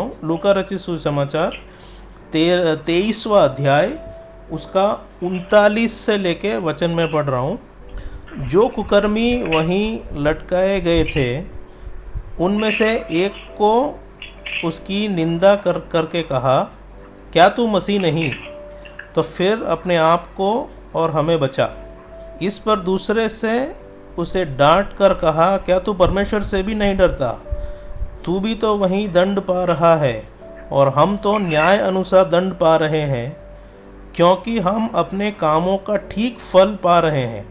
हूँ। लूका रचित सुसमाचार 23वां अध्याय उसका 39 से लेके वचन में पढ़ रहा हूँ। जो कुकर्मी वहीं लटकाए गए थे उनमें से एक को उसकी निंदा करके कहा, क्या तू मसीह नहीं? तो फिर अपने आप को और हमें बचा। इस पर दूसरे से उसे डांट कर कहा, क्या तू परमेश्वर से भी नहीं डरता? तू भी तो वहीं दंड पा रहा है और हम तो न्याय अनुसार दंड पा रहे हैं, क्योंकि हम अपने कामों का ठीक फल पा रहे हैं।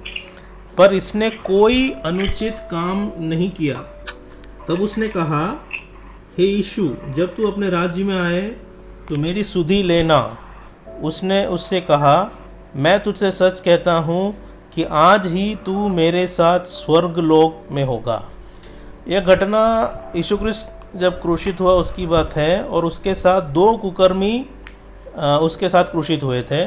पर इसने कोई अनुचित काम नहीं किया। तब उसने कहा, हे यीशु, जब तू अपने राज्य में आए तो मेरी सुधि लेना। उसने उससे कहा, मैं तुझसे सच कहता हूँ कि आज ही तू मेरे साथ स्वर्ग लोक में होगा। यह घटना यीशु ख्रिस्त जब क्रूशित हुआ उसकी बात है, और उसके साथ 2 कुकर्मी उसके साथ क्रूशित हुए थे।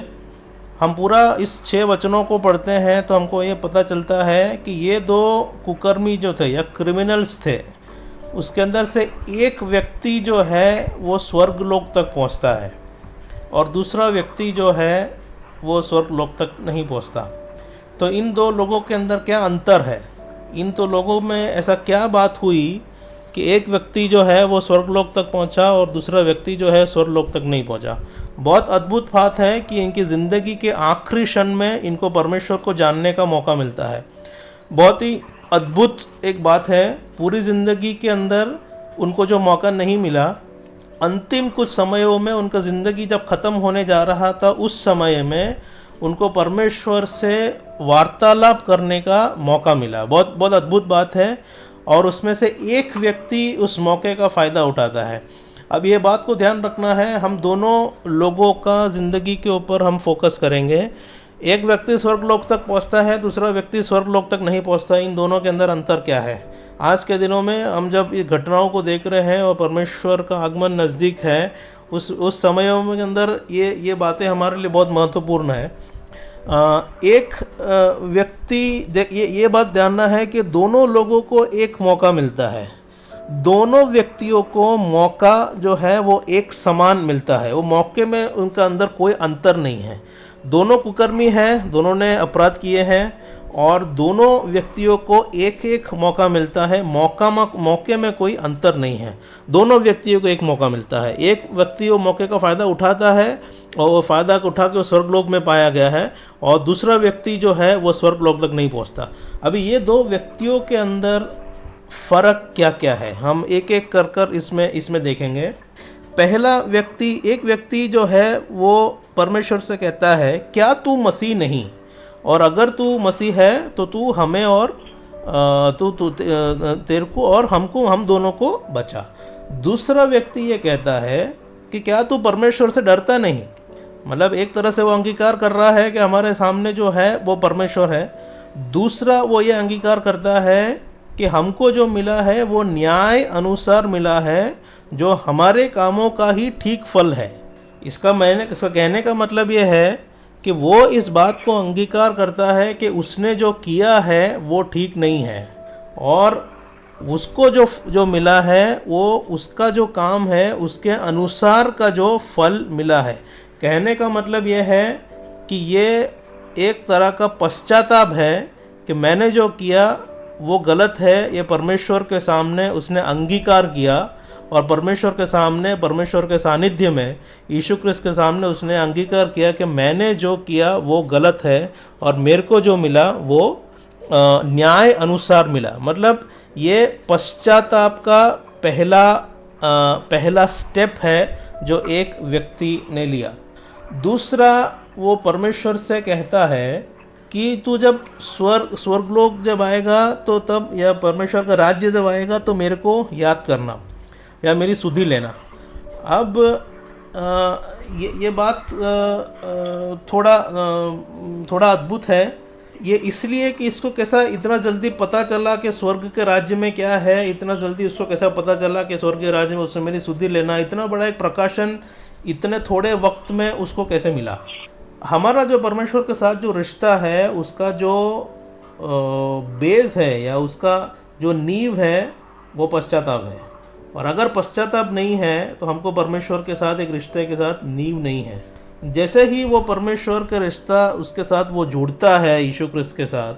हम पूरा इस 6 वचनों को पढ़ते हैं तो हमको ये पता चलता है कि ये 2 कुकर्मी जो थे या क्रिमिनल्स थे, उसके अंदर से एक व्यक्ति जो है वो स्वर्ग लोक तक पहुंचता है और दूसरा व्यक्ति जो है वो स्वर्ग लोक तक नहीं पहुंचता। तो इन 2 लोगों के अंदर क्या अंतर है? इन 2 लोगों में ऐसा क्या बात हुई कि एक व्यक्ति जो है वो स्वर्गलोक तक पहुंचा और दूसरा व्यक्ति जो है स्वर्गलोक तक नहीं पहुंचा? बहुत अद्भुत बात है कि इनकी ज़िंदगी के आखिरी क्षण में इनको परमेश्वर को जानने का मौका मिलता है। बहुत ही अद्भुत एक बात है। पूरी ज़िंदगी के अंदर उनको जो मौका नहीं मिला, अंतिम कुछ समयों में उनका ज़िंदगी जब ख़त्म होने जा रहा था, उस समय में उनको परमेश्वर से वार्तालाप करने का मौका मिला। बहुत बहुत अद्भुत बात है। और उसमें से एक व्यक्ति उस मौके का फ़ायदा उठाता है। अब ये बात को ध्यान रखना है, हम दोनों लोगों का ज़िंदगी के ऊपर हम फोकस करेंगे। एक व्यक्ति स्वर्गलोक तक पहुंचता है, दूसरा व्यक्ति स्वर्गलोक तक नहीं पहुंचता। इन दोनों के अंदर अंतर क्या है? आज के दिनों में हम जब ये घटनाओं को देख रहे हैं और परमेश्वर का आगमन नज़दीक है, उस समयों में अंदर ये बातें हमारे लिए बहुत महत्वपूर्ण है। एक व्यक्ति, ये बात जानना है कि दोनों लोगों को एक मौका मिलता है। दोनों व्यक्तियों को मौका जो है वो एक समान मिलता है। वो मौके में उनका अंदर कोई अंतर नहीं है। दोनों कुकर्मी हैं, दोनों ने अपराध किए हैं और दोनों व्यक्तियों को एक एक मौका मिलता है। मौके में कोई अंतर नहीं है। दोनों व्यक्तियों को एक मौका मिलता है। एक व्यक्ति वो मौके का फ़ायदा उठाता है और वो फ़ायदा उठा के वो स्वर्गलोक में पाया गया है, और दूसरा व्यक्ति जो है वो स्वर्गलोक तक नहीं पहुंचता। अभी ये 2 व्यक्तियों के अंदर फ़र्क क्या क्या है, हम एक एक कर इसमें देखेंगे। पहला व्यक्ति, एक व्यक्ति जो है वो परमेश्वर से कहता है, क्या तू मसीह नहीं? और अगर तू मसीह है तो तू हमें और तेरे को और हम दोनों को बचा। दूसरा व्यक्ति ये कहता है कि क्या तू परमेश्वर से डरता नहीं? मतलब एक तरह से वो अंगीकार कर रहा है कि हमारे सामने जो है वो परमेश्वर है। दूसरा वो ये अंगीकार करता है कि हमको जो मिला है वो न्याय अनुसार मिला है, जो हमारे कामों का ही ठीक फल है। इसका कहने का मतलब ये है कि वो इस बात को अंगीकार करता है कि उसने जो किया है वो ठीक नहीं है, और उसको जो मिला है वो उसका जो काम है उसके अनुसार का जो फल मिला है। कहने का मतलब ये है कि ये एक तरह का पश्चाताप है कि मैंने जो किया वो गलत है। ये परमेश्वर के सामने उसने अंगीकार किया, और परमेश्वर के सामने, परमेश्वर के सानिध्य में, यीशु ख्रिस्त के सामने उसने अंगीकार किया कि मैंने जो किया वो गलत है और मेरे को जो मिला वो न्याय अनुसार मिला। मतलब ये पश्चाताप का पहला स्टेप है जो एक व्यक्ति ने लिया। दूसरा, वो परमेश्वर से कहता है कि तू जब स्वर्गलोक जब आएगा तो तब, या परमेश्वर का राज्य जब आएगा तो मेरे को याद करना या मेरी सुधि लेना। अब ये बात थोड़ा अद्भुत है। ये इसलिए कि इसको कैसा इतना जल्दी पता चला कि स्वर्ग के राज्य में क्या है, इतना जल्दी उसको कैसा पता चला कि स्वर्ग के राज्य में उससे मेरी सुधि लेना, इतना बड़ा एक प्रकाशन इतने थोड़े वक्त में उसको कैसे मिला? हमारा जो परमेश्वर के साथ जो रिश्ता है उसका जो बेस है या उसका जो नींव है वो पश्चाताप है। और अगर पश्चाताप नहीं है तो हमको परमेश्वर के साथ एक रिश्ते के साथ नींव नहीं है। जैसे ही वो परमेश्वर का रिश्ता उसके साथ वो जुड़ता है यीशु क्रिस्त के साथ,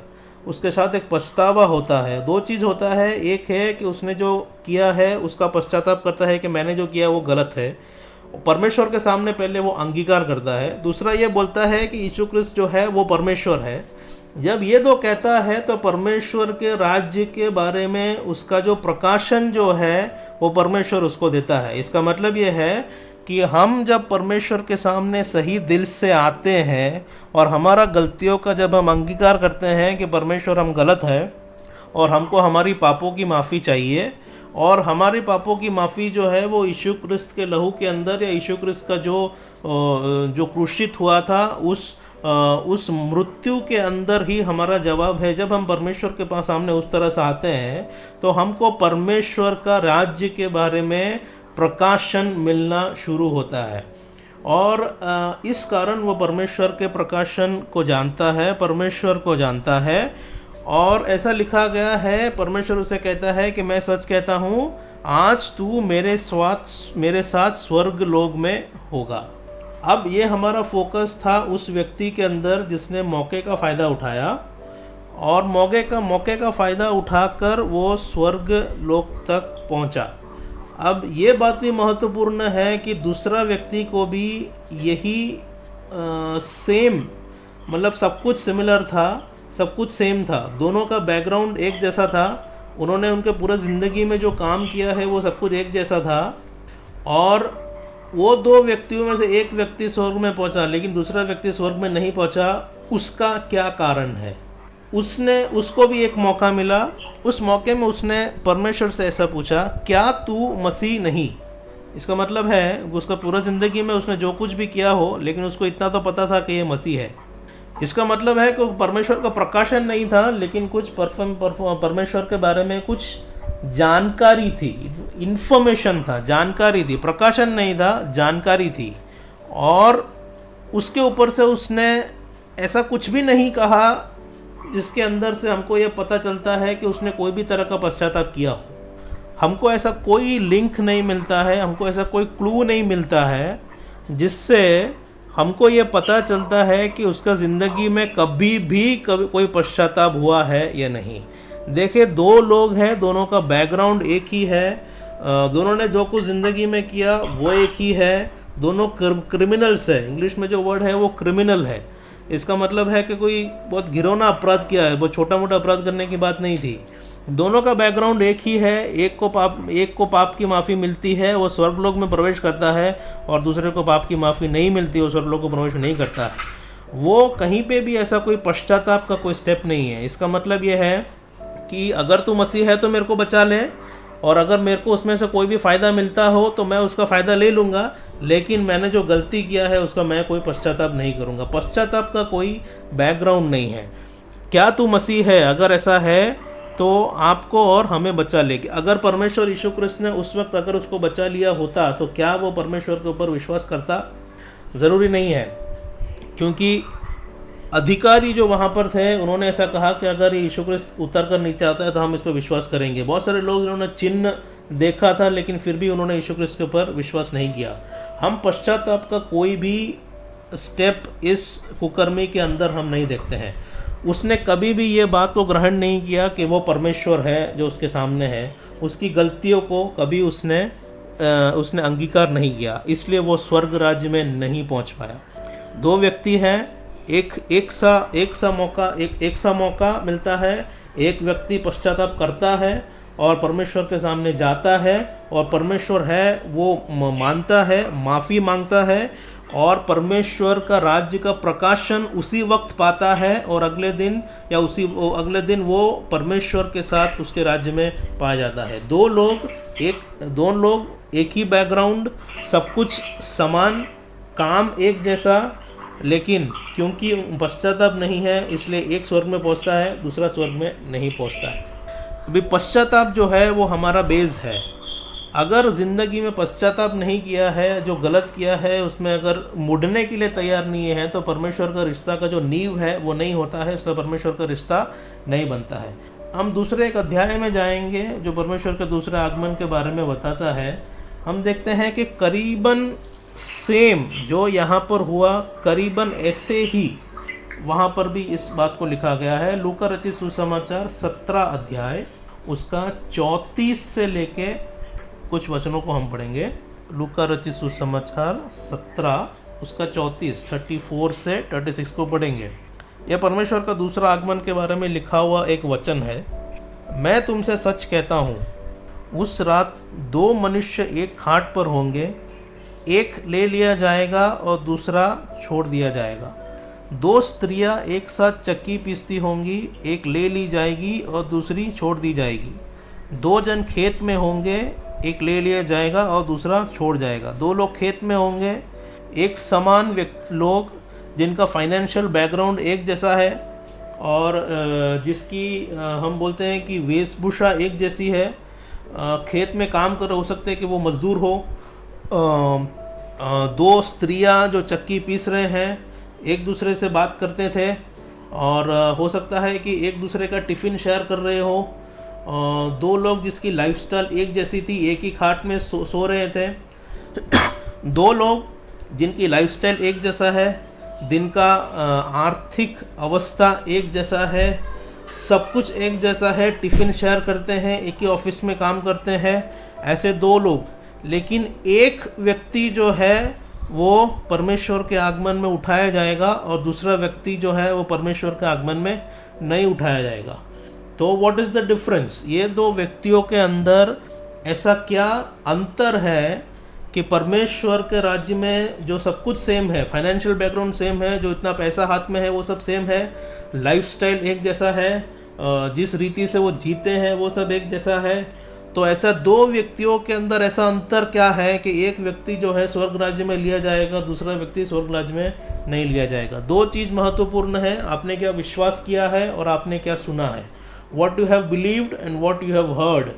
उसके साथ एक पछतावा होता है। दो चीज़ होता है, एक है कि उसने जो किया है उसका पश्चाताप करता है कि मैंने जो किया वो गलत है, परमेश्वर के सामने पहले वो अंगीकार करता है। दूसरा ये बोलता है कि यीशु क्रिस्त जो है वो परमेश्वर है। जब ये दो कहता है तो परमेश्वर के राज्य के बारे में उसका जो प्रकाशन जो है वो परमेश्वर उसको देता है। इसका मतलब ये है कि हम जब परमेश्वर के सामने सही दिल से आते हैं और हमारा गलतियों का जब हम अंगीकार करते हैं कि परमेश्वर हम गलत है और हमको हमारी पापों की माफ़ी चाहिए, और हमारी पापों की माफ़ी जो है वो यीशु क्रिस्त के लहू के अंदर या यीशु क्रिस्त का जो क्रूशित हुआ था उस मृत्यु के अंदर ही हमारा जवाब है। जब हम परमेश्वर के पास सामने उस तरह से आते हैं तो हमको परमेश्वर का राज्य के बारे में प्रकाशन मिलना शुरू होता है, और इस कारण वो परमेश्वर के प्रकाशन को जानता है, परमेश्वर को जानता है। और ऐसा लिखा गया है, परमेश्वर उसे कहता है कि मैं सच कहता हूँ, आज तू मेरे साथ स्वर्ग लोक में होगा। अब ये हमारा फोकस था उस व्यक्ति के अंदर जिसने मौके का फ़ायदा उठाया, और मौके का फ़ायदा उठाकर वो स्वर्ग लोक तक पहुंचा। अब ये बात भी महत्वपूर्ण है कि दूसरा व्यक्ति को भी यही सेम, मतलब सब कुछ सिमिलर था, सब कुछ सेम था, दोनों का बैकग्राउंड एक जैसा था, उन्होंने उनके पूरे ज़िंदगी में जो काम किया है वो सब कुछ एक जैसा था, और वो दो व्यक्तियों में से एक व्यक्ति स्वर्ग में पहुंचा लेकिन दूसरा व्यक्ति स्वर्ग में नहीं पहुंचा। उसका क्या कारण है? उसको भी एक मौका मिला। उस मौके में उसने परमेश्वर से ऐसा पूछा, क्या तू मसीह नहीं? इसका मतलब है उसका पूरा ज़िंदगी में उसने जो कुछ भी किया हो, लेकिन उसको इतना तो पता था कि ये मसीह है। इसका मतलब है कि परमेश्वर का प्रकाशन नहीं था, लेकिन कुछ परमेश्वर के बारे में कुछ जानकारी थी, इन्फॉर्मेशन था, जानकारी थी, प्रकाशन नहीं था, जानकारी थी। और उसके ऊपर से उसने ऐसा कुछ भी नहीं कहा जिसके अंदर से हमको ये पता चलता है कि उसने कोई भी तरह का पश्चाताप किया हो। हमको ऐसा कोई लिंक नहीं मिलता है, हमको ऐसा कोई क्लू नहीं मिलता है जिससे हमको ये पता चलता है कि उसका ज़िंदगी में कभी कोई पश्चाताप हुआ है या नहीं। देखिए, दो लोग हैं, दोनों का बैकग्राउंड एक ही है, दोनों ने जो कुछ ज़िंदगी में किया वो एक ही है, दोनों क्रिमिनल्स है। इंग्लिश में जो वर्ड है वो क्रिमिनल है। इसका मतलब है कि कोई बहुत घिनौना अपराध किया है, बहुत छोटा मोटा अपराध करने की बात नहीं थी। दोनों का बैकग्राउंड एक ही है। एक को पाप की माफ़ी मिलती है, वो स्वर्गलोक में प्रवेश करता है, और दूसरे को पाप की माफ़ी नहीं मिलती, वो स्वर्गलोक को प्रवेश नहीं करता है। वो कहीं पे भी ऐसा कोई पश्चाताप का कोई स्टेप नहीं है। इसका मतलब ये है कि अगर तू मसीह है तो मेरे को बचा ले, और अगर मेरे को उसमें से कोई भी फ़ायदा मिलता हो तो मैं उसका फ़ायदा ले लूँगा, लेकिन मैंने जो गलती किया है उसका मैं कोई पश्चाताप नहीं करूँगा। पश्चाताप का कोई बैकग्राउंड नहीं है। क्या तू मसीह है? अगर ऐसा है तो आपको और हमें बचा लेगी। अगर परमेश्वर यीशु क्रिस्त ने उस वक्त अगर उसको बचा लिया होता तो क्या वो परमेश्वर के ऊपर विश्वास करता? ज़रूरी नहीं है, क्योंकि अधिकारी जो वहाँ पर थे उन्होंने ऐसा कहा कि अगर यीशु क्रिस्त उतर कर नीचे आता है तो हम इस पर विश्वास करेंगे। बहुत सारे लोग जिन्होंने चिन्ह देखा था लेकिन फिर भी उन्होंने यीशु क्रिस्त के ऊपर विश्वास नहीं किया। हम पश्चाताप का कोई भी स्टेप इस कुकर्मी के अंदर हम नहीं देखते हैं। उसने कभी भी ये बात को ग्रहण नहीं किया कि वो परमेश्वर है जो उसके सामने है। उसकी गलतियों को कभी उसने अंगीकार नहीं किया, इसलिए वो स्वर्ग राज्य में नहीं पहुंच पाया। दो व्यक्ति हैं, एक सा मौका मिलता है। एक व्यक्ति पश्चाताप करता है और परमेश्वर के सामने जाता है, और परमेश्वर है वो मानता है, माफ़ी मांगता है, और परमेश्वर का राज्य का प्रकाशन उसी वक्त पाता है, और अगले दिन वो परमेश्वर के साथ उसके राज्य में पाया जाता है। दो लोग एक ही बैकग्राउंड, सब कुछ समान, काम एक जैसा, लेकिन क्योंकि पश्चाताप नहीं है इसलिए एक स्वर्ग में पहुंचता है, दूसरा स्वर्ग में नहीं पहुंचता है। अभी पश्चाताप जो है वो हमारा बेस है। अगर ज़िंदगी में पश्चाताप नहीं किया है, जो गलत किया है उसमें अगर मुड़ने के लिए तैयार नहीं है, तो परमेश्वर का रिश्ता का जो नींव है वो नहीं होता है, इसका परमेश्वर का रिश्ता नहीं बनता है। हम दूसरे एक अध्याय में जाएंगे जो परमेश्वर के दूसरे आगमन के बारे में बताता है। हम देखते हैं कि करीबन सेम जो यहाँ पर हुआ, करीबन ऐसे ही वहाँ पर भी इस बात को लिखा गया है। लूका रचित सुसमाचार 17 अध्याय उसका 34 से लेके कुछ वचनों को हम पढ़ेंगे। लूका रचित सुसमाचार 17 उसका 34 से 36 को पढ़ेंगे। यह परमेश्वर का दूसरा आगमन के बारे में लिखा हुआ एक वचन है। मैं तुमसे सच कहता हूँ, उस रात 2 मनुष्य एक खाट पर होंगे, एक ले लिया जाएगा और दूसरा छोड़ दिया जाएगा। 2 स्त्रियां एक साथ चक्की पीसती होंगी, एक ले ली जाएगी और दूसरी छोड़ दी जाएगी। 2 जन खेत में होंगे, एक ले लिया जाएगा और दूसरा छोड़ जाएगा। 2 लोग खेत में होंगे, एक समान लोग जिनका फाइनेंशियल बैकग्राउंड एक जैसा है और जिसकी हम बोलते हैं कि वेशभूषा एक जैसी है, खेत में काम कर हो सकते हैं कि वो मजदूर हो। 2 स्त्रियां जो चक्की पीस रहे हैं एक दूसरे से बात करते थे और हो सकता है कि एक दूसरे का टिफ़िन शेयर कर रहे हो। 2 लोग जिसकी लाइफस्टाइल एक जैसी थी, एक ही खाट में सो रहे थे। 2 लोग जिनकी लाइफस्टाइल एक जैसा है, जिनका आर्थिक अवस्था एक जैसा है, सब कुछ एक जैसा है, टिफ़िन शेयर करते हैं, एक ही ऑफिस में काम करते हैं, ऐसे 2 लोग। लेकिन एक व्यक्ति जो है वो परमेश्वर के आगमन में उठाया जाएगा और दूसरा व्यक्ति जो है वो परमेश्वर के आगमन में नहीं उठाया जाएगा। तो व्हाट इज़ द डिफरेंस? ये 2 व्यक्तियों के अंदर ऐसा क्या अंतर है कि परमेश्वर के राज्य में जो सब कुछ सेम है, फाइनेंशियल बैकग्राउंड सेम है, जो इतना पैसा हाथ में है वो सब सेम है, लाइफस्टाइल एक जैसा है, जिस रीति से वो जीते हैं वो सब एक जैसा है। तो ऐसा 2 व्यक्तियों के अंदर ऐसा अंतर क्या है कि एक व्यक्ति जो है स्वर्ग राज्य में लिया जाएगा, दूसरा व्यक्ति स्वर्ग राज्य में नहीं लिया जाएगा? 2 चीज़ महत्वपूर्ण है, आपने क्या विश्वास किया है और आपने क्या सुना है। What you have believed and what you have heard.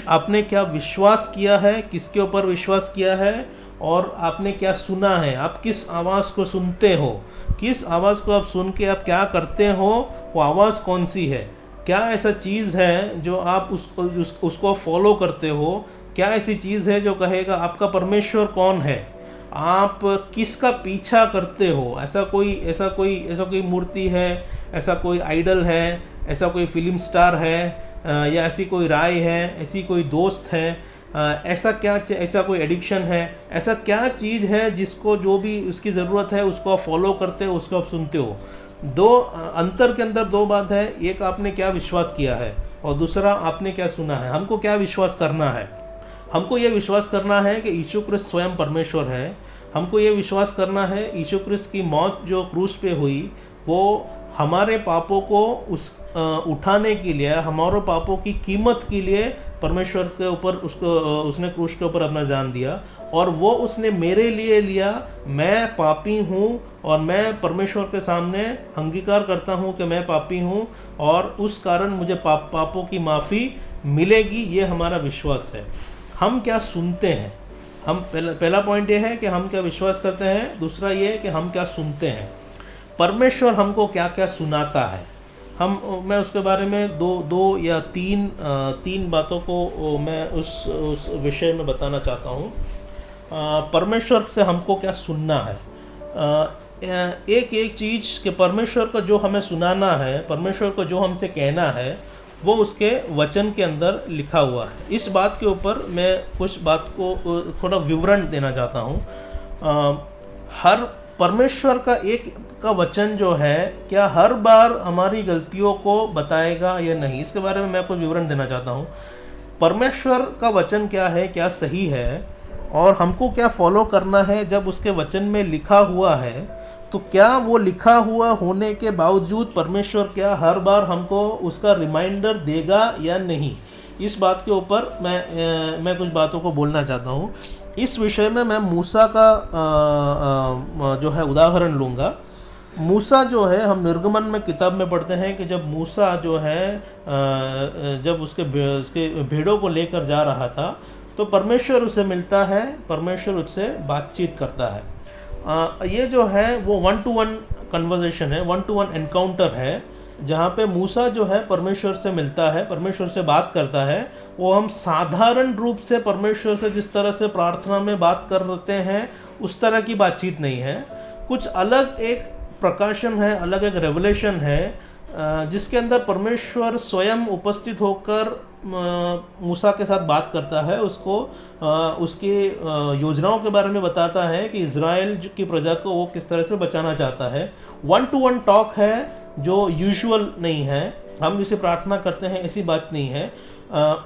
आपने क्या विश्वास किया है, किसके ऊपर विश्वास किया है, और आपने क्या सुना है। आप किस आवाज़ को सुनते हो, किस आवाज़ को आप सुन के आप क्या करते हो, वो आवाज़ कौन सी है। क्या ऐसा चीज़ है जो आप उसको फॉलो करते हो? क्या ऐसी चीज़ है जो कहेगा आपका परमेश्वर कौन है, आप किसका पीछा करते हो? ऐसा कोई मूर्ति है, ऐसा कोई आइडल है, ऐसा कोई फिल्म स्टार है, या ऐसी कोई राय है, ऐसी कोई दोस्त है, ऐसा कोई एडिक्शन है, ऐसा क्या चीज़ है जिसको जो भी उसकी ज़रूरत है उसको आप फॉलो करते हो, उसको आप सुनते हो? 2 अंतर के अंदर 2 बात है। एक आपने क्या विश्वास किया है और दूसरा आपने क्या सुना है। हमको क्या विश्वास करना है? हमको ये विश्वास करना है कि यीशु क्रिस्त स्वयं परमेश्वर है। हमको ये विश्वास करना है यीशु क्रिस्त की मौत जो क्रूस पे हुई वो हमारे पापों को उठाने के लिए, हमारे पापों की कीमत के लिए परमेश्वर के ऊपर उसने क्रूस के ऊपर अपना जान दिया और वो उसने मेरे लिए लिया। मैं पापी हूँ और मैं परमेश्वर के सामने अंगीकार करता हूँ कि मैं पापी हूँ और उस कारण मुझे पापों की माफ़ी मिलेगी। ये हमारा विश्वास है। हम क्या सुनते हैं? हम पहला पॉइंट ये है कि हम क्या विश्वास करते हैं, दूसरा ये है कि हम क्या सुनते हैं। परमेश्वर हमको क्या क्या सुनाता है, मैं उसके बारे में दो या तीन बातों को मैं उस विषय में बताना चाहता हूँ। परमेश्वर से हमको क्या सुनना है। एक चीज़ कि परमेश्वर को जो हमें सुनाना है, परमेश्वर को जो हमसे कहना है, वो उसके वचन के अंदर लिखा हुआ है। इस बात के ऊपर मैं कुछ बात को थोड़ा विवरण देना चाहता हूँ। हर परमेश्वर का वचन जो है क्या हर बार हमारी गलतियों को बताएगा या नहीं, इसके बारे में मैं कुछ विवरण देना चाहता हूँ। परमेश्वर का वचन क्या है, क्या सही है और हमको क्या फॉलो करना है। जब उसके वचन में लिखा हुआ है तो क्या वो लिखा हुआ होने के बावजूद परमेश्वर क्या हर बार हमको उसका रिमाइंडर देगा या नहीं, इस बात के ऊपर मैं कुछ बातों को बोलना चाहता हूँ। इस विषय में मैं मूसा का जो है उदाहरण लूँगा। मूसा जो है, हम निर्गमन में किताब में पढ़ते हैं कि जब मूसा जो है जब उसके भेड़ों को लेकर जा रहा था तो परमेश्वर उसे मिलता है, परमेश्वर उससे बातचीत करता है। ये जो है वो 1-to-1 कन्वर्सेशन है, 1-to-1 एनकाउंटर है जहाँ पे मूसा जो है परमेश्वर से मिलता है, परमेश्वर से बात करता है, वो हम साधारण रूप से परमेश्वर से जिस तरह से प्रार्थना में बात करते हैं उस तरह की बातचीत नहीं है। कुछ अलग एक प्रकाशन है, अलग एक रेवलेशन है, जिसके अंदर परमेश्वर स्वयं उपस्थित होकर मूसा के साथ बात करता है, उसको उसकी योजनाओं के बारे में बताता है कि इज़राइल की प्रजा को वो किस तरह से बचाना चाहता है। 1-to-1 टॉक है जो यूजुअल नहीं है, हम जिसे प्रार्थना करते हैं ऐसी बात नहीं है।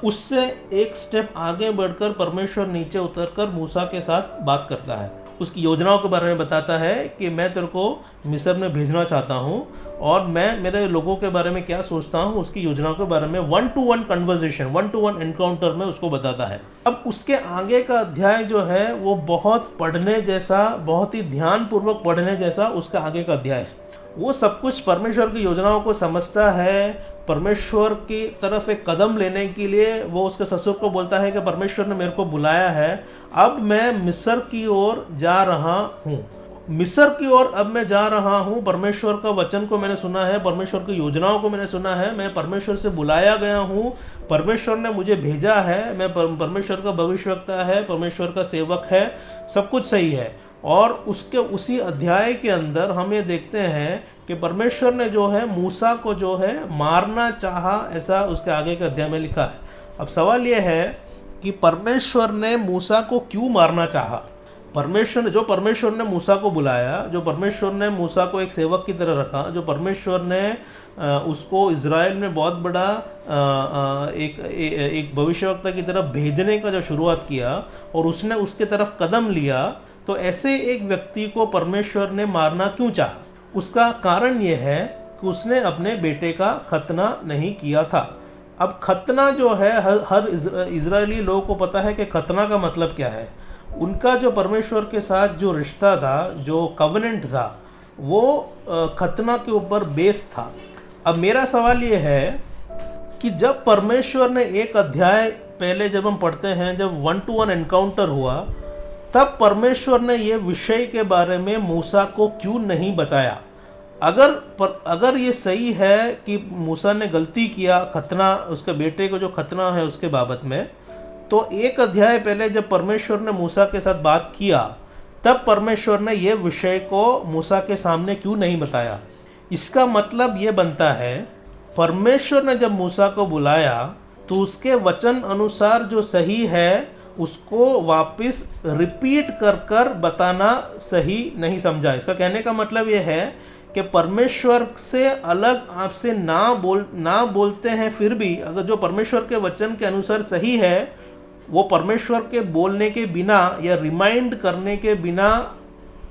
उससे एक स्टेप आगे बढ़कर परमेश्वर नीचे उतरकर मूसा के साथ बात करता है, उसकी योजनाओं के बारे में बताता है कि मैं तेरे को मिस्र में भेजना चाहता हूँ और मैं मेरे लोगों के बारे में क्या सोचता हूँ, उसकी योजनाओं के बारे में 1-to-1 कन्वर्सेशन, 1-to-1 एनकाउंटर में उसको बताता है। अब उसके आगे का अध्याय जो है वो बहुत पढ़ने जैसा, बहुत ही ध्यानपूर्वक पढ़ने जैसा उसका आगे का अध्याय है। वो सब कुछ परमेश्वर की योजनाओं को समझता है। परमेश्वर की तरफ एक कदम लेने के लिए वो उसके ससुर को बोलता है कि परमेश्वर ने मेरे को बुलाया है, अब मैं मिस्र की ओर जा रहा हूँ, मिस्र की ओर अब मैं जा रहा हूँ। परमेश्वर का वचन को मैंने सुना है, परमेश्वर की योजनाओं को मैंने सुना है, मैं परमेश्वर से बुलाया गया हूँ, परमेश्वर ने मुझे भेजा है, मैं परमेश्वर का भविष्यवक्ता है, परमेश्वर का सेवक है, सब कुछ सही है। और उसके उसी अध्याय के अंदर हम ये देखते हैं कि परमेश्वर ने जो है मूसा को जो है मारना चाहा, ऐसा उसके आगे के अध्याय में लिखा है। अब सवाल ये है कि परमेश्वर ने मूसा को क्यों मारना चाहा? परमेश्वर ने मूसा को बुलाया, जो परमेश्वर ने मूसा को एक सेवक की तरह रखा, जो परमेश्वर ने उसको इज़राइल में बहुत बड़ा एक भविष्यवक्ता की तरफ भेजने का जो शुरुआत किया और उसने उसके तरफ कदम लिया, तो ऐसे एक व्यक्ति को परमेश्वर ने मारना क्यों चाहा? उसका कारण यह है कि उसने अपने बेटे का खतना नहीं किया था। अब खतना जो है हर इजरायली लोगों को पता है कि खतना का मतलब क्या है। उनका जो परमेश्वर के साथ जो रिश्ता था, जो कवनेंट था, वो खतना के ऊपर बेस था। अब मेरा सवाल ये है कि जब परमेश्वर ने एक अध्याय पहले जब हम पढ़ते हैं, जब 1-to-1 एनकाउंटर हुआ, तब परमेश्वर ने ये विषय के बारे में मूसा को क्यों नहीं बताया? अगर ये सही है कि मूसा ने गलती किया खतना, उसके बेटे को जो खतना है उसके बाबत में, तो एक अध्याय पहले जब परमेश्वर ने मूसा के साथ बात किया, तब परमेश्वर ने ये विषय को मूसा के सामने क्यों नहीं बताया? इसका मतलब ये बनता है, परमेश्वर ने जब मूसा को बुलाया तो उसके वचन अनुसार जो सही है उसको वापस रिपीट कर कर बताना सही नहीं समझा। इसका कहने का मतलब ये है कि परमेश्वर से अलग आपसे ना बोलते हैं, फिर भी अगर जो परमेश्वर के वचन के अनुसार सही है, वो परमेश्वर के बोलने के बिना या रिमाइंड करने के बिना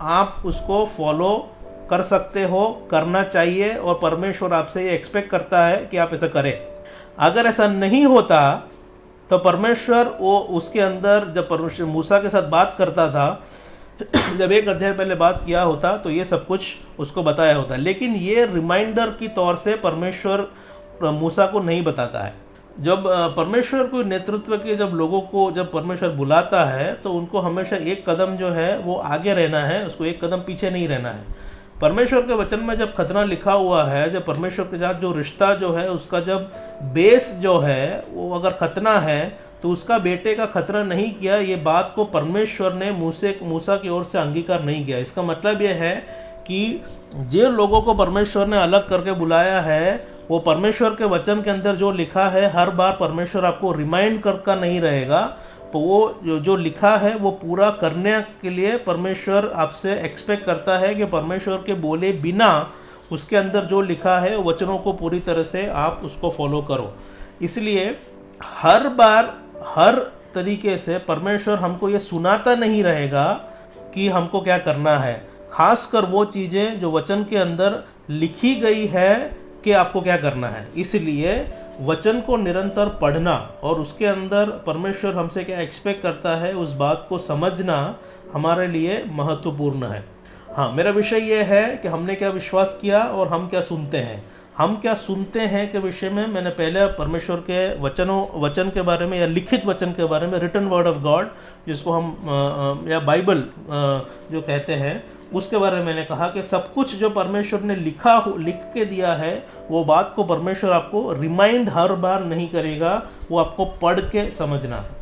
आप उसको फॉलो कर सकते हो, करना चाहिए, और परमेश्वर आपसे ये एक्सपेक्ट करता है कि आप ऐसा करें। अगर ऐसा नहीं होता तो परमेश्वर वो उसके अंदर जब परमेश्वर मूसा के साथ बात करता था, जब एक अध्याय पहले बात किया होता तो ये सब कुछ उसको बताया होता, लेकिन ये रिमाइंडर की तौर से परमेश्वर मूसा को नहीं बताता है। जब परमेश्वर को नेतृत्व के जब लोगों को जब परमेश्वर बुलाता है तो उनको हमेशा एक कदम जो है वो आगे रहना है, उसको एक कदम पीछे नहीं रहना है। परमेश्वर के वचन में जब खतना लिखा हुआ है, जब परमेश्वर के साथ जो रिश्ता जो है उसका जब बेस जो है वो अगर खतना है, तो उसका बेटे का खतना नहीं किया, ये बात को परमेश्वर ने मूसा की ओर से अंगीकार नहीं किया। इसका मतलब ये है कि जिन लोगों को परमेश्वर ने अलग करके बुलाया है, वो परमेश्वर के वचन के अंदर जो लिखा है हर बार परमेश्वर आपको रिमाइंड करका नहीं रहेगा, तो वो जो लिखा है वो पूरा करने के लिए परमेश्वर आपसे एक्सपेक्ट करता है कि परमेश्वर के बोले बिना उसके अंदर जो लिखा है वचनों को पूरी तरह से आप उसको फॉलो करो। इसलिए हर बार हर तरीके से परमेश्वर हमको ये सुनाता नहीं रहेगा कि हमको क्या करना है, खासकर वो चीज़ें जो वचन के अंदर लिखी गई है कि आपको क्या करना है। इसलिए वचन को निरंतर पढ़ना और उसके अंदर परमेश्वर हमसे क्या एक्सपेक्ट करता है उस बात को समझना हमारे लिए महत्वपूर्ण है। हाँ, मेरा विषय ये है कि हमने क्या विश्वास किया और हम क्या सुनते हैं। हम क्या सुनते हैं के विषय में मैंने पहले परमेश्वर के वचन के बारे में या लिखित वचन के बारे में, रिटन वर्ड ऑफ गॉड जिसको हम या बाइबल जो कहते हैं, उसके बारे में मैंने कहा कि सब कुछ जो परमेश्वर ने लिख के दिया है, वो बात को परमेश्वर आपको रिमाइंड हर बार नहीं करेगा, वो आपको पढ़ के समझना है।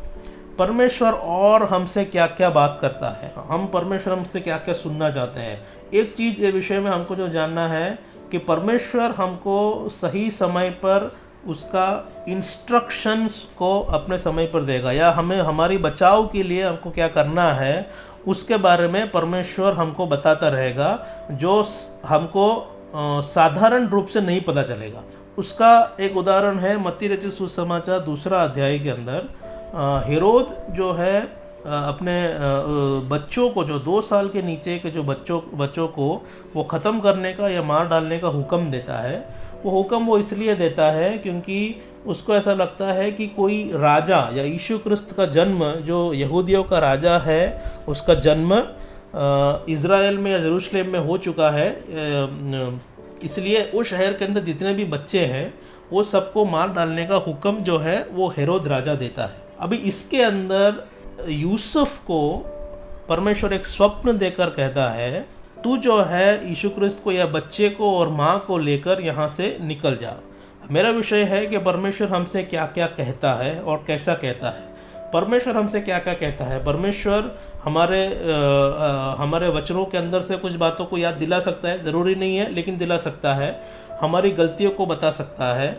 परमेश्वर और हमसे क्या क्या बात करता है, हम परमेश्वर हमसे क्या क्या सुनना चाहते हैं। एक चीज़ ये विषय में हमको जो जानना है कि परमेश्वर हमको सही समय पर उसका इंस्ट्रक्शंस को अपने समय पर देगा, या हमें हमारी बचाव के लिए हमको क्या करना है उसके बारे में परमेश्वर हमको बताता रहेगा, जो हमको साधारण रूप से नहीं पता चलेगा। उसका एक उदाहरण है मत्ती रचित सुसमाचार 2 अध्याय के अंदर। हेरोद जो है अपने बच्चों को, जो 2 साल के नीचे के जो बच्चों को वो ख़त्म करने का या मार डालने का हुक्म देता है। वो हुक्म वो इसलिए देता है क्योंकि उसको ऐसा लगता है कि कोई राजा या यीशु क्रिस्त का जन्म, जो यहूदियों का राजा है, उसका जन्म इज़राइल में या यरूशलेम में हो चुका है। इसलिए उस शहर के अंदर जितने भी बच्चे हैं वो सबको मार डालने का हुक्म जो है वो हेरोद राजा देता है। अभी इसके अंदर यूसुफ को परमेश्वर एक स्वप्न देकर कहता है, तू जो है यीशु क्रिस्त को या बच्चे को और माँ को लेकर यहाँ से निकल जा। मेरा विषय है कि परमेश्वर हमसे क्या क्या कहता है और कैसा कहता है। परमेश्वर हमसे क्या क्या कहता है। परमेश्वर हमारे वचनों के अंदर से कुछ बातों को याद दिला सकता है, ज़रूरी नहीं है लेकिन दिला सकता है। हमारी गलतियों को बता सकता है।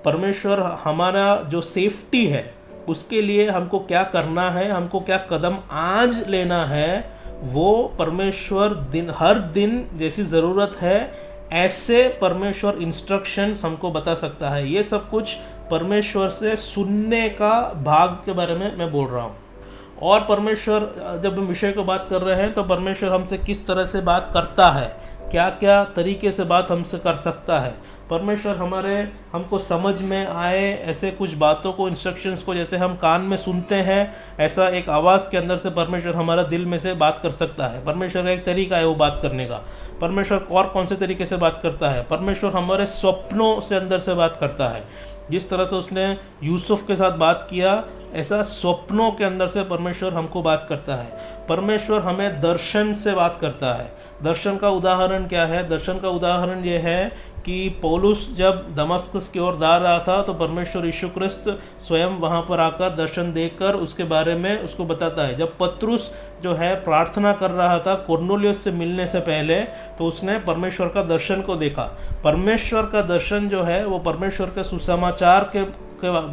परमेश्वर हमारा जो सेफ्टी है उसके लिए हमको क्या करना है, हमको क्या कदम आज लेना है, वो परमेश्वर हर दिन जैसी ज़रूरत है ऐसे परमेश्वर इंस्ट्रक्शंस हमको बता सकता है। ये सब कुछ परमेश्वर से सुनने का भाग के बारे में मैं बोल रहा हूँ। और परमेश्वर, जब हम विषय को बात कर रहे हैं तो परमेश्वर हमसे किस तरह से बात करता है, क्या क्या तरीके से बात हमसे कर सकता है। परमेश्वर हमको समझ में आए ऐसे कुछ बातों को, इंस्ट्रक्शंस को, जैसे हम कान में सुनते हैं, ऐसा एक आवाज़ के अंदर से परमेश्वर हमारा दिल में से बात कर सकता है। परमेश्वर का एक तरीका है वो बात करने का। परमेश्वर और कौन से तरीके से बात करता है? परमेश्वर हमारे स्वप्नों से अंदर से बात करता है। जिस तरह से उसने यूसुफ के साथ बात किया, ऐसा स्वप्नों के अंदर से परमेश्वर हमको बात करता है। परमेश्वर हमें दर्शन से बात करता है। दर्शन का उदाहरण क्या है? दर्शन का उदाहरण ये है कि पौलुस जब दमस्कस की ओर जा रहा था तो परमेश्वर यीशु क्रिस्त स्वयं वहाँ पर आकर दर्शन देकर उसके बारे में उसको बताता है। जब पतरुस जो है प्रार्थना कर रहा था कुरनेलियुस से मिलने से पहले, तो उसने परमेश्वर का दर्शन को देखा। परमेश्वर का दर्शन जो है वो परमेश्वर के सुसमाचार के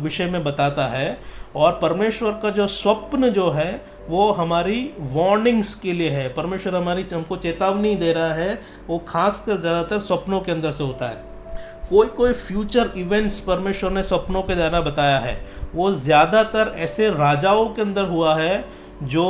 विषय में बताता है। और परमेश्वर का जो स्वप्न जो है वो हमारी वार्निंग्स के लिए है। परमेश्वर हमको चेतावनी दे रहा है, वो खासकर ज़्यादातर स्वप्नों के अंदर से होता है। कोई फ्यूचर इवेंट्स परमेश्वर ने स्वप्नों के द्वारा बताया है, वो ज़्यादातर ऐसे राजाओं के अंदर हुआ है जो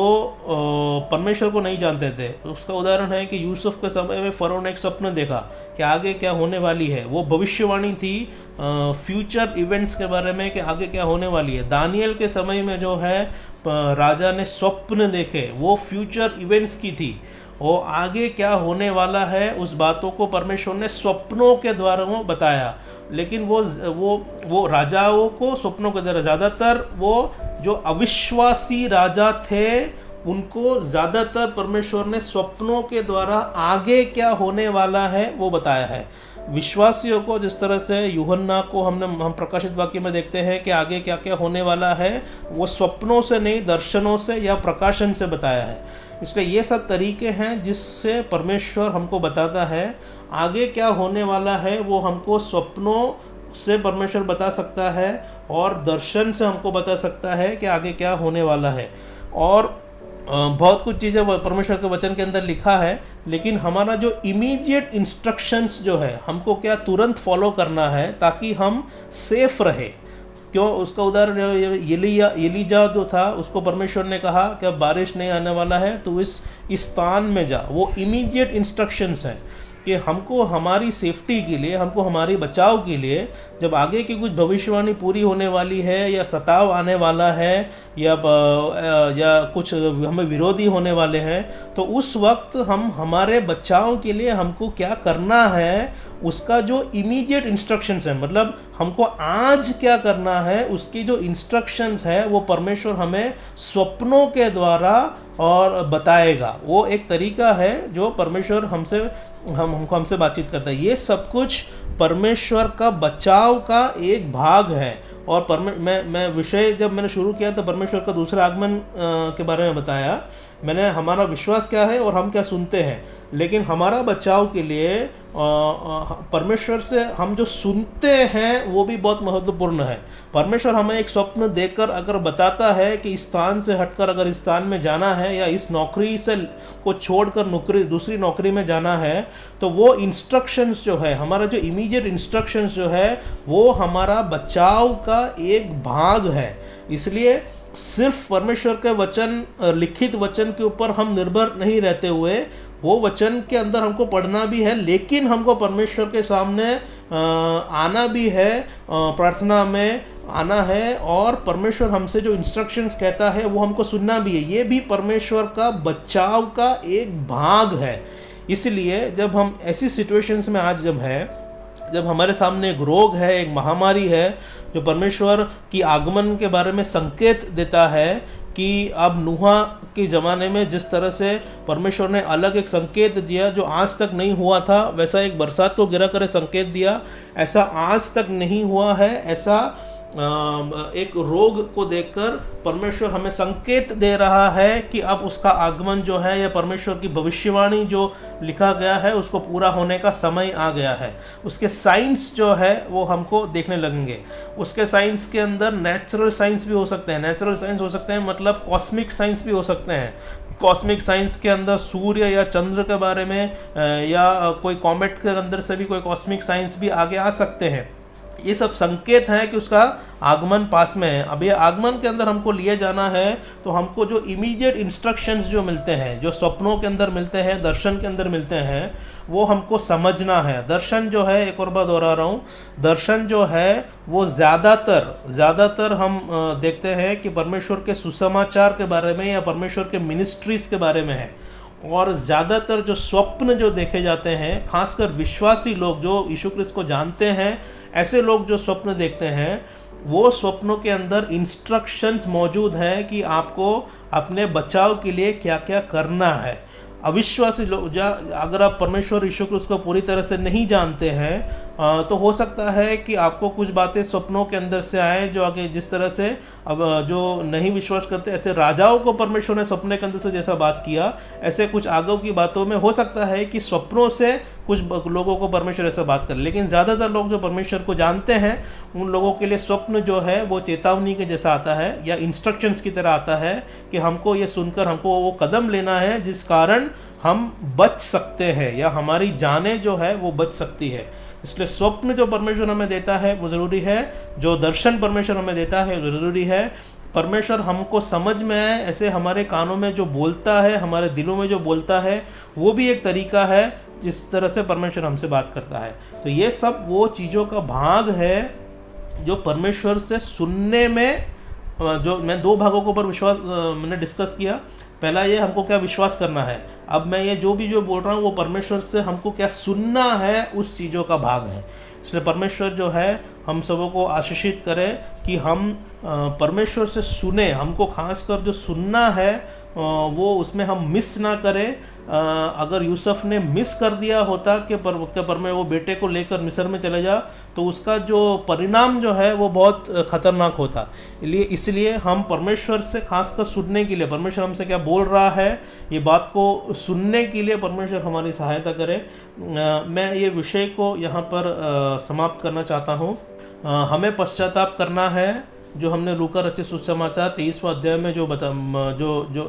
परमेश्वर को नहीं जानते थे। उसका उदाहरण है कि यूसुफ के समय में फ़रोह ने एक स्वप्न देखा कि आगे क्या होने वाली है। वो भविष्यवाणी थी फ्यूचर इवेंट्स के बारे में कि आगे क्या होने वाली है। दानियल के समय में जो है राजा ने स्वप्न देखे, वो फ्यूचर इवेंट्स की थी। वो आगे क्या होने वाला है उस बातों को परमेश्वर ने स्वप्नों के द्वारा वो बताया। लेकिन वो राजाओं को स्वप्नों के द्वारा, ज़्यादातर वो जो अविश्वासी राजा थे उनको ज़्यादातर परमेश्वर ने स्वप्नों के द्वारा आगे क्या होने वाला है वो बताया है। विश्वासियों को, जिस तरह से यूहन्ना को हम प्रकाशित वाक्य में देखते हैं कि आगे क्या क्या होने वाला है, वो स्वप्नों से नहीं, दर्शनों से या प्रकाशन से बताया है। इसलिए ये सब तरीके हैं जिससे परमेश्वर हमको बताता है आगे क्या होने वाला है। वो हमको स्वप्नों से परमेश्वर बता सकता है और दर्शन से हमको बता सकता है कि आगे क्या होने वाला है। और बहुत कुछ चीज़ें परमेश्वर के वचन के अंदर लिखा है, लेकिन हमारा जो इमीडिएट इंस्ट्रक्शंस जो है हमको क्या तुरंत फॉलो करना है ताकि हम सेफ रहे। क्यों? उसका उदाहरण एलिजा जो था, उसको परमेश्वर ने कहा कि अब बारिश नहीं आने वाला है तो इस स्थान में जा। वो इमीडिएट इंस्ट्रक्शंस हैं कि हमको हमारी सेफ्टी के लिए, हमको हमारी बचाव के लिए, जब आगे की कुछ भविष्यवाणी पूरी होने वाली है या सताव आने वाला है या कुछ हमें विरोधी होने वाले हैं, तो उस वक्त हम हमारे बचाव के लिए हमको क्या करना है उसका जो इमीडिएट इंस्ट्रक्शंस है, मतलब हमको आज क्या करना है उसकी जो इंस्ट्रक्शंस है वो परमेश्वर हमें स्वप्नों के द्वारा और बताएगा। वो एक तरीका है जो परमेश्वर हमसे बातचीत करता है। ये सब कुछ परमेश्वर का बचाव का एक भाग है। और मैं विषय जब मैंने शुरू किया तो परमेश्वर का दूसरा आगमन के बारे में बताया। मैंने हमारा विश्वास क्या है और हम क्या सुनते हैं, लेकिन हमारा बचाव के लिए परमेश्वर से हम जो सुनते हैं वो भी बहुत महत्वपूर्ण है। परमेश्वर हमें एक स्वप्न देकर अगर बताता है कि इस स्थान से हटकर अगर इस स्थान में जाना है या इस नौकरी से को छोड़कर दूसरी नौकरी में जाना है, तो वो इंस्ट्रक्शंस जो है, हमारा जो इमीडिएट इंस्ट्रक्शंस जो है, वो हमारा बचाव का एक भाग है। इसलिए सिर्फ परमेश्वर के वचन, लिखित वचन के ऊपर हम निर्भर नहीं रहते हुए, वो वचन के अंदर हमको पढ़ना भी है, लेकिन हमको परमेश्वर के सामने आना भी है, प्रार्थना में आना है, और परमेश्वर हमसे जो इंस्ट्रक्शंस कहता है वो हमको सुनना भी है। ये भी परमेश्वर का बचाव का एक भाग है। इसलिए जब हम ऐसी सिचुएशंस में आज जब हमारे सामने एक रोग है, एक महामारी है, जो परमेश्वर की आगमन के बारे में संकेत देता है कि अब नूहा के ज़माने में जिस तरह से परमेश्वर ने अलग एक संकेत दिया जो आज तक नहीं हुआ था, वैसा एक बरसात को गिरा करे संकेत दिया, ऐसा आज तक नहीं हुआ है। ऐसा एक रोग को देखकर परमेश्वर हमें संकेत दे रहा है कि अब उसका आगमन जो है, या परमेश्वर की भविष्यवाणी जो लिखा गया है उसको पूरा होने का समय आ गया है। उसके साइंस जो है वो हमको देखने लगेंगे। उसके साइंस के अंदर नेचुरल साइंस भी हो सकते हैं, नेचुरल साइंस हो सकते हैं, मतलब कॉस्मिक साइंस भी हो सकते हैं। कॉस्मिक साइंस के अंदर सूर्य या चंद्र के बारे में, या कोई कॉमेट के अंदर से भी कोई कॉस्मिक साइंस भी आगे आ सकते हैं। ये सब संकेत है कि उसका आगमन पास में है। अब ये आगमन के अंदर हमको लिए जाना है, तो हमको जो इमीडिएट इंस्ट्रक्शंस जो मिलते हैं, जो स्वप्नों के अंदर मिलते हैं, दर्शन के अंदर मिलते हैं, वो हमको समझना है। दर्शन जो है, एक और बात दोहरा रहा हूँ, दर्शन जो है वो ज़्यादातर हम देखते हैं कि परमेश्वर के सुसमाचार के बारे में या परमेश्वर के मिनिस्ट्रीज के बारे में है। और ज़्यादातर जो स्वप्न जो देखे जाते हैं, खासकर विश्वासी लोग जो यीशु क्रिस्त को जानते हैं, ऐसे लोग जो स्वप्न देखते हैं, वो स्वप्नों के अंदर इंस्ट्रक्शंस मौजूद हैं कि आपको अपने बचाव के लिए क्या क्या करना है। अविश्वासी लोग, अगर आप परमेश्वर यीशु क्रिस्त को पूरी तरह से नहीं जानते हैं, तो हो सकता है कि आपको कुछ बातें स्वप्नों के अंदर से आए, जो आगे जिस तरह से अब जो नहीं विश्वास करते, ऐसे राजाओं को परमेश्वर ने सपने के अंदर से जैसा बात किया, ऐसे कुछ आगे की बातों में हो सकता है कि स्वप्नों से कुछ लोगों को परमेश्वर ऐसा बात करे। लेकिन ज़्यादातर लोग जो परमेश्वर को जानते हैं, उन लोगों के लिए स्वप्न जो है वो चेतावनी के जैसा आता है, या इंस्ट्रक्शंस की तरह आता है कि हमको ये सुनकर हमको वो कदम लेना है जिस कारण हम बच सकते हैं, या हमारी जानें जो है वो बच सकती है। इसलिए स्वप्न जो परमेश्वर हमें देता है वो ज़रूरी है, जो दर्शन परमेश्वर हमें देता है वो ज़रूरी है। परमेश्वर हमको समझ में आए ऐसे हमारे कानों में जो बोलता है, हमारे दिलों में जो बोलता है, वो भी एक तरीका है जिस तरह से परमेश्वर हमसे बात करता है। तो ये सब वो चीज़ों का भाग है जो परमेश्वर से सुनने में, जो मैं दो भागों के ऊपर विश्वास मैंने डिस्कस किया। पहला ये हमको क्या विश्वास करना है। अब मैं ये जो बोल रहा हूँ वो परमेश्वर से हमको क्या सुनना है, उस चीज़ों का भाग है। इसलिए परमेश्वर जो है हम सबों को आशीषित करे कि हम परमेश्वर से सुने। हमको खासकर जो सुनना है वो उसमें हम मिस ना करें। अगर यूसुफ ने मिस कर दिया होता कि में वो बेटे को लेकर मिस्र में चले जा, तो उसका जो परिणाम जो है वो बहुत खतरनाक होता। इसलिए हम परमेश्वर से खासकर सुनने के लिए, परमेश्वर हमसे क्या बोल रहा है, ये बात को सुनने के लिए परमेश्वर हमारी सहायता करे। मैं ये विषय को यहाँ पर समाप्त करना चाहता हूँ। हमें पश्चाताप करना है, जो हमने लूका रचित सुसमाचार 23वां अध्याय में जो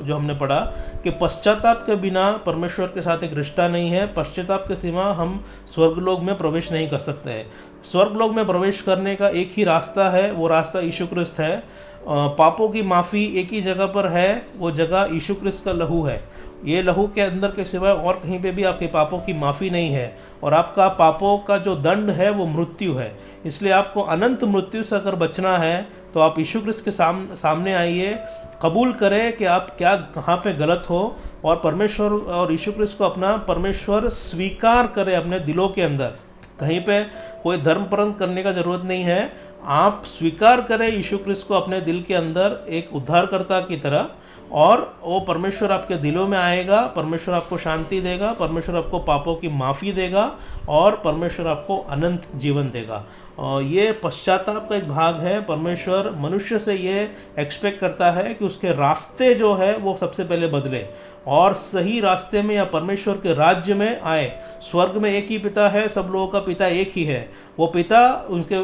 हमने पढ़ा कि पश्चाताप के बिना परमेश्वर के साथ एक रिश्ता नहीं है। पश्चाताप के सिवा हम स्वर्गलोक में प्रवेश नहीं कर सकते हैं। स्वर्गलोक में प्रवेश करने का एक ही रास्ता है, वो रास्ता यीशु क्रिस्त है। पापों की माफ़ी एक ही जगह पर है, वो जगह यीशु क्रिस्त का लहू है। ये लहू के अंदर के सिवाय और कहीं पे भी आपके पापों की माफ़ी नहीं है, और आपका पापों का जो दंड है वो मृत्यु है। इसलिए आपको अनंत मृत्यु से अगर बचना है तो आप यीशु क्रिस्त के सामने आइए, कबूल करें कि आप क्या कहाँ पे गलत हो, और परमेश्वर और यीशु क्रिस्त को अपना परमेश्वर स्वीकार करें अपने दिलों के अंदर। कहीं पे कोई धर्मपरंत करने का ज़रूरत नहीं है। आप स्वीकार करें यीशु क्रिस्त को अपने दिल के अंदर एक उद्धारकर्ता की तरह, और वो परमेश्वर आपके दिलों में आएगा, परमेश्वर आपको शांति देगा, परमेश्वर आपको पापों की माफ़ी देगा और परमेश्वर आपको अनंत जीवन देगा। और ये पश्चाताप का एक भाग है। परमेश्वर मनुष्य से ये एक्सपेक्ट करता है कि उसके रास्ते जो है वो सबसे पहले बदले और सही रास्ते में या परमेश्वर के राज्य में आए। स्वर्ग में एक ही पिता है, सब लोगों का पिता एक ही है। वो पिता उनके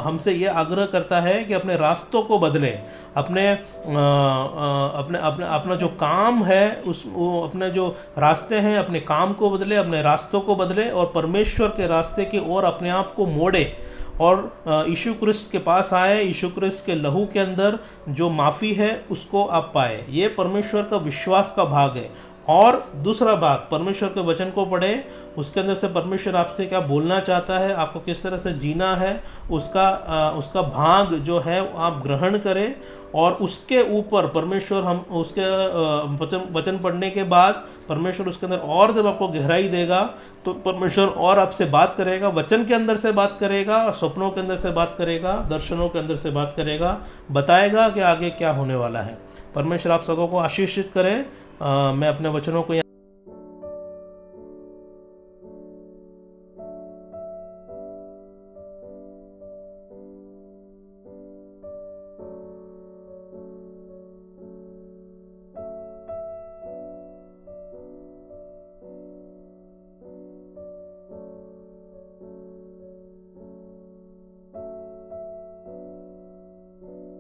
हमसे ये आग्रह करता है कि अपने रास्तों को बदले, अपने अपने अपने अपना जो काम है अपने जो रास्ते हैं अपने काम को बदले, अपने रास्तों को बदले और परमेश्वर के रास्ते की ओर अपने आप को मोड़े और यीशु क्रिस्त के पास आए। यीशु क्रिस्त के लहू के अंदर जो माफ़ी है उसको आप पाए। ये परमेश्वर का विश्वास का भाग है। और दूसरा भाग, परमेश्वर के वचन को पढ़े, उसके अंदर से परमेश्वर आपसे क्या बोलना चाहता है, आपको किस तरह से जीना है, उसका भाग जो है आप ग्रहण करें और उसके ऊपर परमेश्वर हम उसके वचन पढ़ने के बाद परमेश्वर उसके अंदर और जब आपको गहराई देगा तो परमेश्वर और आपसे बात करेगा, वचन के अंदर से बात करेगा, सपनों के अंदर से बात करेगा, दर्शनों के अंदर से बात करेगा, बताएगा कि आगे क्या होने वाला है। परमेश्वर आप सबों को आशीषित करे। मैं अपने वचनों को